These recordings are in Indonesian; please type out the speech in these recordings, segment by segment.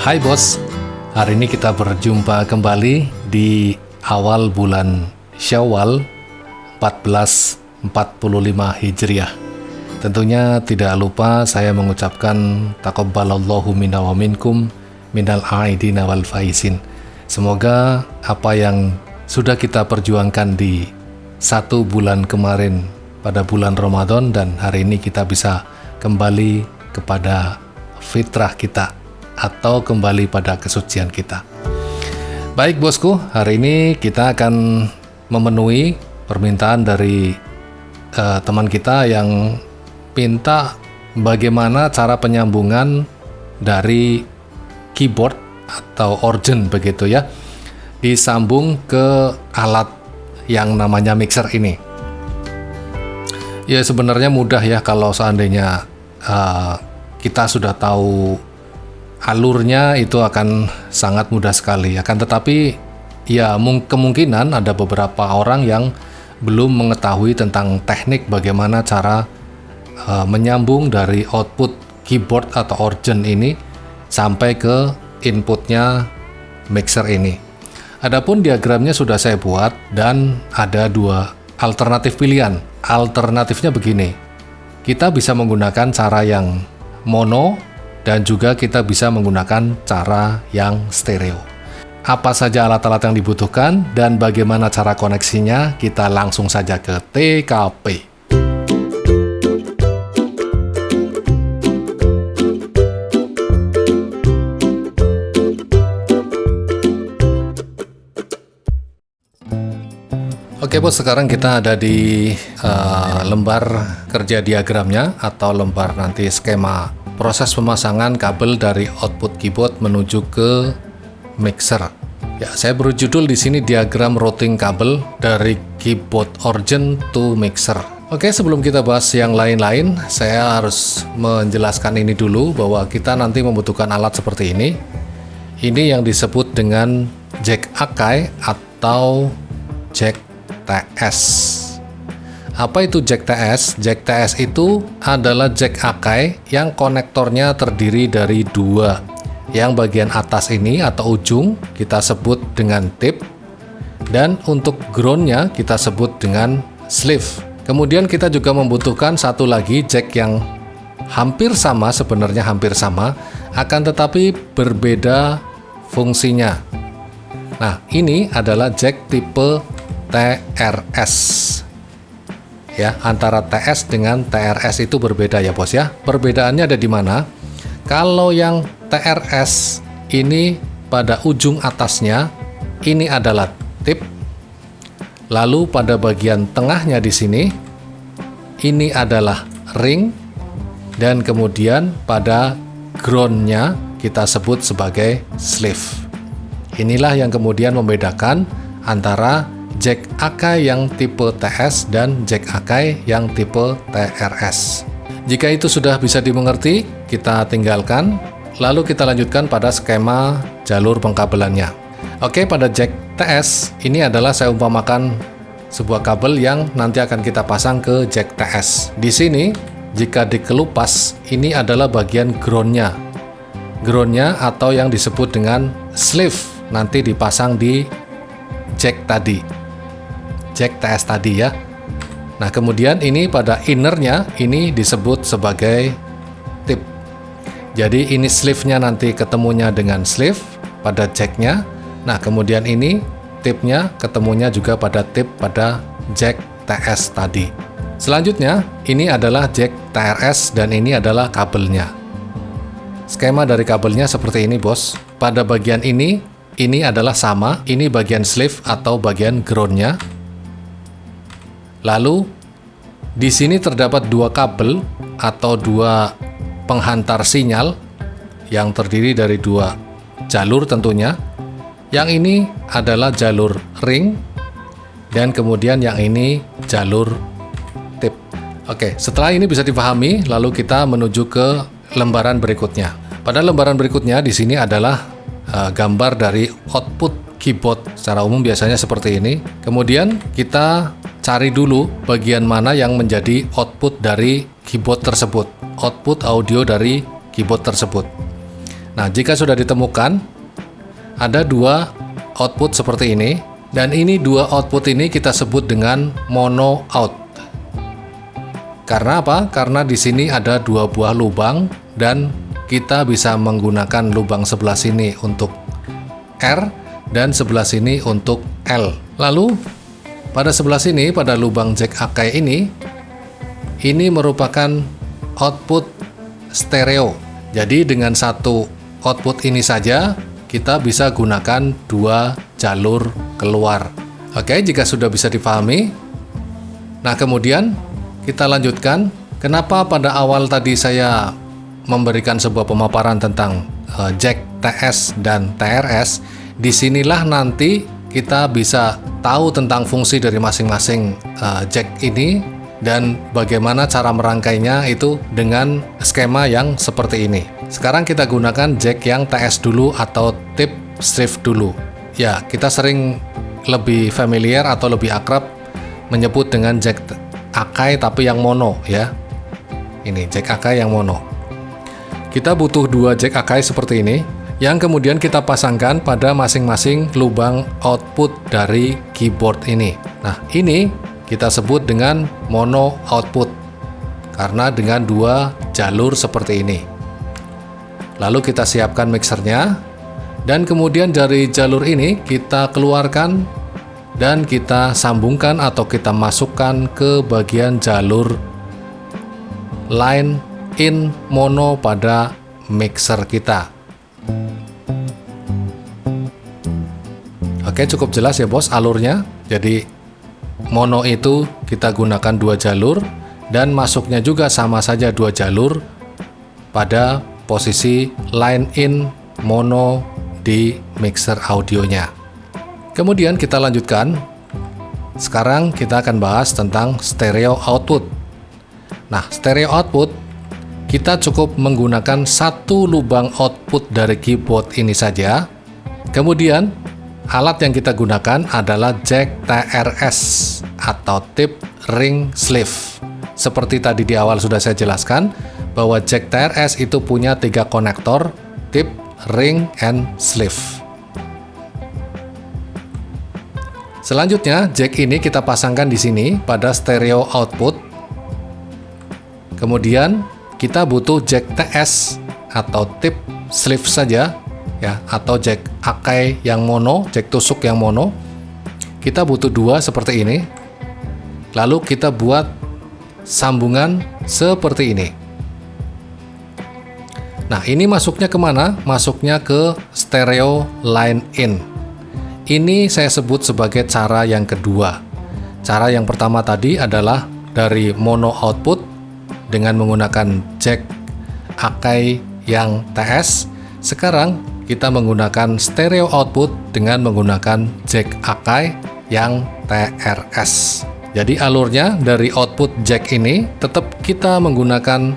Hai bos, hari ini kita berjumpa kembali di awal bulan Syawal 1445 Hijriah. Tentunya tidak lupa saya mengucapkan taqabbalallahu minna wa minkum minal aidina wal faizin. Semoga apa yang sudah kita perjuangkan di satu bulan kemarin pada bulan Ramadan dan hari ini kita bisa kembali kepada fitrah kita atau kembali pada kesucian kita. Baik bosku, hari ini kita akan memenuhi permintaan dari teman kita yang minta bagaimana cara penyambungan dari keyboard atau organ begitu ya, disambung ke alat yang namanya mixer ini. Ya sebenarnya mudah ya kalau seandainya kita sudah tahu alurnya, itu akan sangat mudah sekali. Akan tetapi ya kemungkinan ada beberapa orang yang belum mengetahui tentang teknik bagaimana cara menyambung dari output keyboard atau organ ini sampai ke inputnya mixer ini. Adapun diagramnya sudah saya buat dan ada dua alternatif pilihan. Alternatifnya begini, kita bisa menggunakan cara yang mono dan juga kita bisa menggunakan cara yang stereo. Apa saja alat-alat yang dibutuhkan dan bagaimana cara koneksinya, kita langsung saja ke TKP. Oke bos, sekarang kita ada di lembar kerja diagramnya atau lembar nanti skema proses pemasangan kabel dari output keyboard menuju ke mixer. Ya, saya beri judul di sini diagram routing kabel dari keyboard organ to mixer. Oke, sebelum kita bahas yang lain-lain, saya harus menjelaskan ini dulu bahwa kita nanti membutuhkan alat seperti ini. Ini yang disebut dengan jack Akai atau jack TS. Apa itu jack TS? Jack TS itu adalah jack Akai yang konektornya terdiri dari dua. Yang bagian atas ini atau ujung kita sebut dengan tip, dan untuk groundnya kita sebut dengan sleeve. Kemudian kita juga membutuhkan satu lagi jack yang hampir sama, sebenarnya hampir sama, akan tetapi berbeda fungsinya. Nah, ini adalah jack tipe TRS. Ya, antara TS dengan TRS itu berbeda ya bos ya. Perbedaannya ada di mana? Kalau yang TRS ini pada ujung atasnya ini adalah tip, lalu pada bagian tengahnya di sini ini adalah ring, dan kemudian pada groundnya kita sebut sebagai sleeve. Inilah yang kemudian membedakan antara jack Akai yang tipe TS dan jack Akai yang tipe TRS. Jika itu sudah bisa dimengerti, kita tinggalkan, lalu kita lanjutkan pada skema jalur pengkabelannya. Oke, pada jack TS ini adalah saya umpamakan sebuah kabel yang nanti akan kita pasang ke jack TS. Di sini jika dikelupas, ini adalah bagian groundnya. Groundnya atau yang disebut dengan sleeve nanti dipasang di jack tadi, jack TS tadi ya. Nah kemudian ini pada innernya ini disebut sebagai tip. Jadi ini sleeve-nya nanti ketemunya dengan sleeve pada jacknya. Nah kemudian ini tipnya ketemunya juga pada tip pada jack TS tadi. Selanjutnya ini adalah jack TRS dan ini adalah kabelnya. Skema dari kabelnya seperti ini bos. Pada bagian ini adalah sama, ini bagian sleeve atau bagian groundnya. Lalu di sini terdapat dua kabel atau dua penghantar sinyal yang terdiri dari dua jalur tentunya. Yang ini adalah jalur ring dan kemudian yang ini jalur tip. Oke, setelah ini bisa dipahami, lalu kita menuju ke lembaran berikutnya. Pada lembaran berikutnya di sini adalah gambar dari output keyboard. Secara umum biasanya seperti ini. Kemudian kita cari dulu bagian mana yang menjadi output dari keyboard tersebut, output audio dari keyboard tersebut. Nah, jika sudah ditemukan, ada dua output seperti ini, dan ini dua output ini kita sebut dengan mono out. Karena apa? Karena di sini ada dua buah lubang, dan kita bisa menggunakan lubang sebelah sini untuk R, dan sebelah sini untuk L. Lalu, pada sebelah sini, pada lubang jack Akai ini merupakan output stereo. Jadi dengan satu output ini saja kita bisa gunakan dua jalur keluar. Oke, jika sudah bisa dipahami, nah kemudian kita lanjutkan. Kenapa pada awal tadi saya memberikan sebuah pemaparan tentang jack TS dan TRS? Disinilah nanti kita bisa tahu tentang fungsi dari masing-masing jack ini dan bagaimana cara merangkainya itu dengan skema yang seperti ini. Sekarang kita gunakan jack yang TS dulu atau tip shift dulu. Ya, kita sering lebih familiar atau lebih akrab menyebut dengan jack Akai tapi yang mono ya. Ini jack Akai yang mono. Kita butuh dua jack Akai seperti ini yang kemudian kita pasangkan pada masing-masing lubang output dari keyboard ini. Nah, ini kita sebut dengan mono output karena dengan dua jalur seperti ini. Lalu kita siapkan mixernya, dan kemudian dari jalur ini kita keluarkan dan kita sambungkan atau kita masukkan ke bagian jalur line in mono pada mixer kita. Oke, cukup jelas ya bos alurnya. Jadi mono itu kita gunakan dua jalur dan masuknya juga sama saja dua jalur pada posisi line in mono di mixer audionya. Kemudian kita lanjutkan. Sekarang kita akan bahas tentang stereo output. Nah, stereo output kita cukup menggunakan satu lubang output dari keyboard ini saja. Kemudian alat yang kita gunakan adalah jack TRS atau tip ring sleeve. Seperti tadi di awal sudah saya jelaskan bahwa jack TRS itu punya 3 konektor, tip, ring, and sleeve. Selanjutnya, jack ini kita pasangkan di sini pada stereo output. Kemudian kita butuh jack TS atau tip sleeve saja ya, atau jack Akai yang mono, jack tusuk yang mono. Kita butuh dua seperti ini. Lalu kita buat sambungan seperti ini. Nah, ini masuknya kemana? Masuknya ke stereo line in. Ini saya sebut sebagai cara yang kedua. Cara yang pertama tadi adalah dari mono output dengan menggunakan jack Akai yang TS. Sekarang kita menggunakan stereo output dengan menggunakan jack Akai yang TRS. Jadi alurnya dari output jack ini tetap kita menggunakan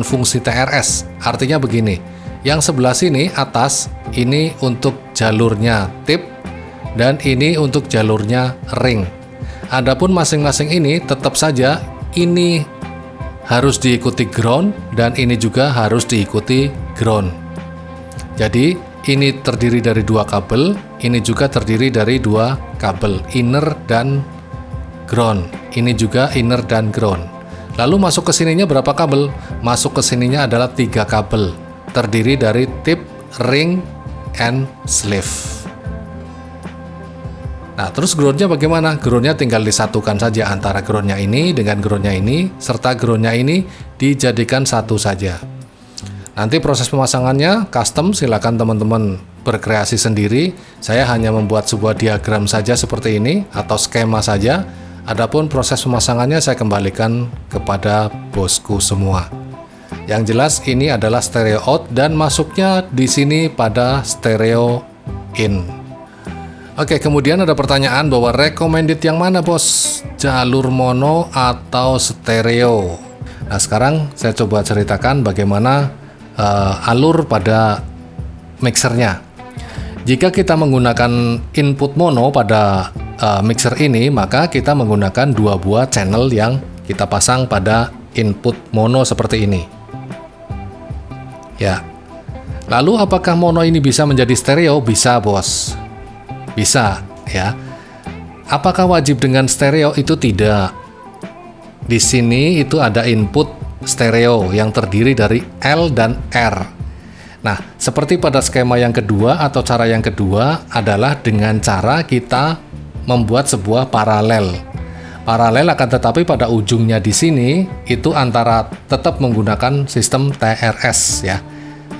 fungsi TRS. Artinya begini, yang sebelah sini atas ini untuk jalurnya tip dan ini untuk jalurnya ring. Adapun masing-masing ini tetap saja ini harus diikuti ground dan ini juga harus diikuti ground. Jadi ini terdiri dari dua kabel, ini juga terdiri dari dua kabel, inner dan ground. Ini juga inner dan ground. Lalu masuk ke sininya berapa kabel? Masuk ke sininya adalah 3 kabel, terdiri dari tip, ring, and sleeve. Nah, terus groundnya bagaimana? Groundnya tinggal disatukan saja antara groundnya ini dengan groundnya ini, serta groundnya ini dijadikan satu saja. Nanti proses pemasangannya custom, silakan teman-teman berkreasi sendiri. Saya hanya membuat sebuah diagram saja seperti ini, atau skema saja. Adapun proses pemasangannya saya kembalikan kepada bosku semua. Yang jelas ini adalah stereo out dan masuknya di sini pada stereo in. Oke, kemudian ada pertanyaan bahwa recommended yang mana bos? Jalur mono atau stereo? Nah, sekarang saya coba ceritakan bagaimana alur pada mixernya. Jika kita menggunakan input mono pada mixer ini, maka kita menggunakan 2 buah channel yang kita pasang pada input mono seperti ini. Ya, Lalu apakah mono ini bisa menjadi stereo? Bisa, bos. Bisa, ya. Apakah wajib dengan stereo? Itu tidak. Di sini itu ada input stereo yang terdiri dari L dan R. Nah, seperti pada skema yang kedua atau cara yang kedua adalah dengan cara kita membuat sebuah paralel. Paralel akan tetapi pada ujungnya di sini itu antara tetap menggunakan sistem TRS ya.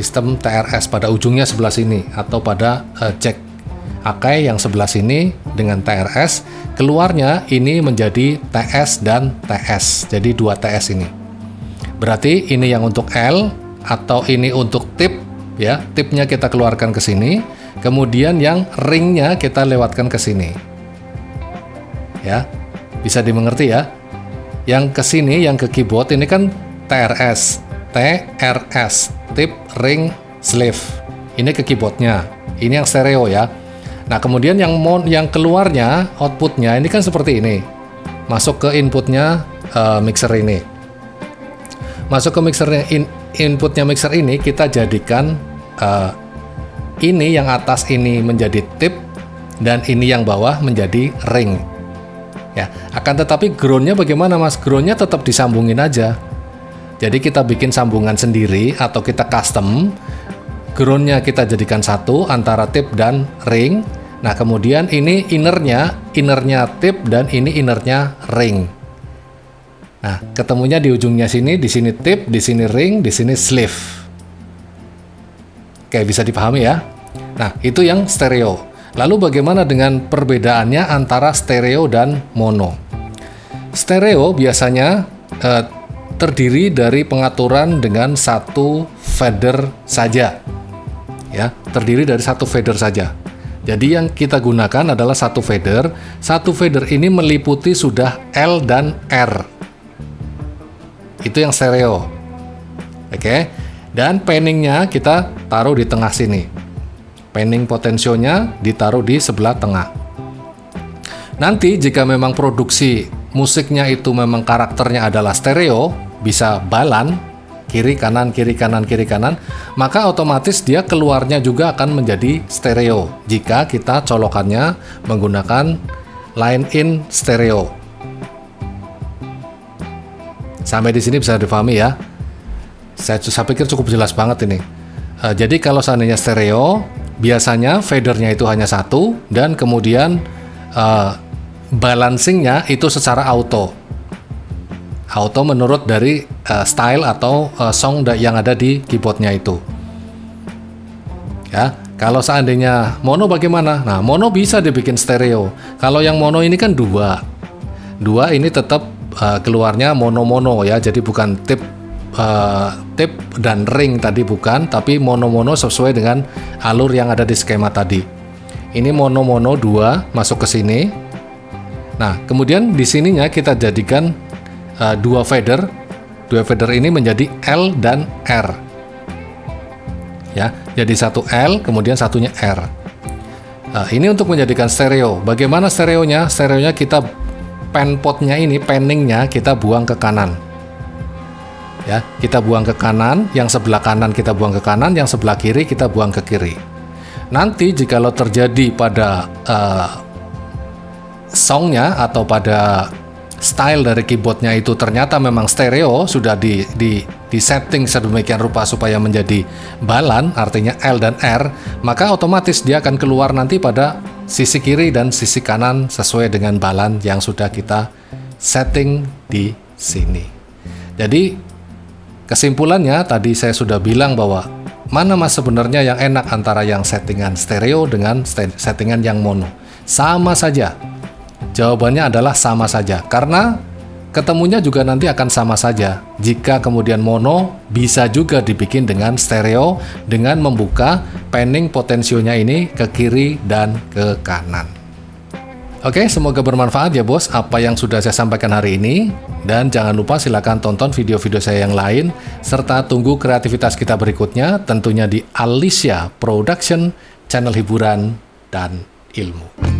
Sistem TRS pada ujungnya sebelah sini atau pada jack Akai yang sebelah sini dengan TRS, keluarnya ini menjadi TS dan TS. Jadi 2 TS ini. Berarti ini yang untuk L atau ini untuk tip ya. Tipnya kita keluarkan ke sini, kemudian yang ringnya kita lewatkan ke sini. Ya. Bisa dimengerti ya. Yang ke sini yang ke keyboard ini kan TRS, tip, ring, sleeve. Ini ke keyboardnya. Ini yang stereo ya. Nah, kemudian yang keluarnya, outputnya ini kan seperti ini. Masuk ke inputnya mixer ini. Masuk ke mixernya, inputnya mixer ini kita jadikan ini yang atas ini menjadi tip dan ini yang bawah menjadi ring. Ya, akan tetapi groundnya bagaimana, Mas? Groundnya tetap disambungin aja. Jadi kita bikin sambungan sendiri atau kita custom. Groundnya kita jadikan satu antara tip dan ring. Nah, kemudian ini innernya tip dan ini innernya ring. Nah, ketemunya di ujungnya sini, di sini tip, di sini ring, di sini sleeve. Oke, bisa dipahami ya? Nah, itu yang stereo. Lalu bagaimana dengan perbedaannya antara stereo dan mono? Stereo biasanya terdiri dari pengaturan dengan satu fader saja. Ya, terdiri dari satu fader saja. Jadi yang kita gunakan adalah satu fader. Satu fader ini meliputi sudah L dan R. Itu yang stereo. Oke. Dan panningnya kita taruh di tengah sini. Panning potensionya ditaruh di sebelah tengah. Nanti jika memang produksi musiknya itu memang karakternya adalah stereo, bisa balan, kiri kanan, kiri kanan, kiri kanan, maka otomatis dia keluarnya juga akan menjadi stereo jika kita colokannya menggunakan line in stereo. Sampai di sini bisa dipahami ya. Saya pikir cukup jelas banget ini. Jadi kalau seandainya stereo, biasanya fadernya itu hanya satu dan kemudian balancingnya itu secara auto menurut dari style atau song yang ada di keyboardnya itu ya. Kalau seandainya mono bagaimana? Nah, mono bisa dibikin stereo. Kalau yang mono ini kan dua ini tetap keluarnya mono ya, jadi bukan tip dan ring tadi bukan, tapi mono sesuai dengan alur yang ada di skema tadi. Ini mono 2 masuk ke sini. Nah, kemudian di sininya kita jadikan dua fader ini menjadi L dan R. Ya, jadi satu L kemudian satunya R. Ini untuk menjadikan stereo. Bagaimana stereonya? Stereonya kita penpotnya ini, panningnya kita buang ke kanan. Ya, kita buang ke kanan, yang sebelah kanan kita buang ke kanan, yang sebelah kiri kita buang ke kiri. Nanti jikalau terjadi pada songnya atau pada style dari keyboardnya itu ternyata memang stereo, sudah di setting sedemikian rupa supaya menjadi balan, artinya L dan R, maka otomatis dia akan keluar nanti pada sisi kiri dan sisi kanan sesuai dengan balan yang sudah kita setting di sini. Jadi kesimpulannya tadi saya sudah bilang bahwa mana Mas sebenarnya yang enak antara yang settingan stereo dengan settingan yang mono. Sama saja. Jawabannya adalah sama saja. Karena ketemunya juga nanti akan sama saja. Jika kemudian mono bisa juga dibikin dengan stereo dengan membuka panning potensionya ini ke kiri dan ke kanan. Oke, semoga bermanfaat ya bos apa yang sudah saya sampaikan hari ini. Dan jangan lupa silakan tonton video-video saya yang lain, serta tunggu kreativitas kita berikutnya tentunya di Alicia Production, channel hiburan dan ilmu.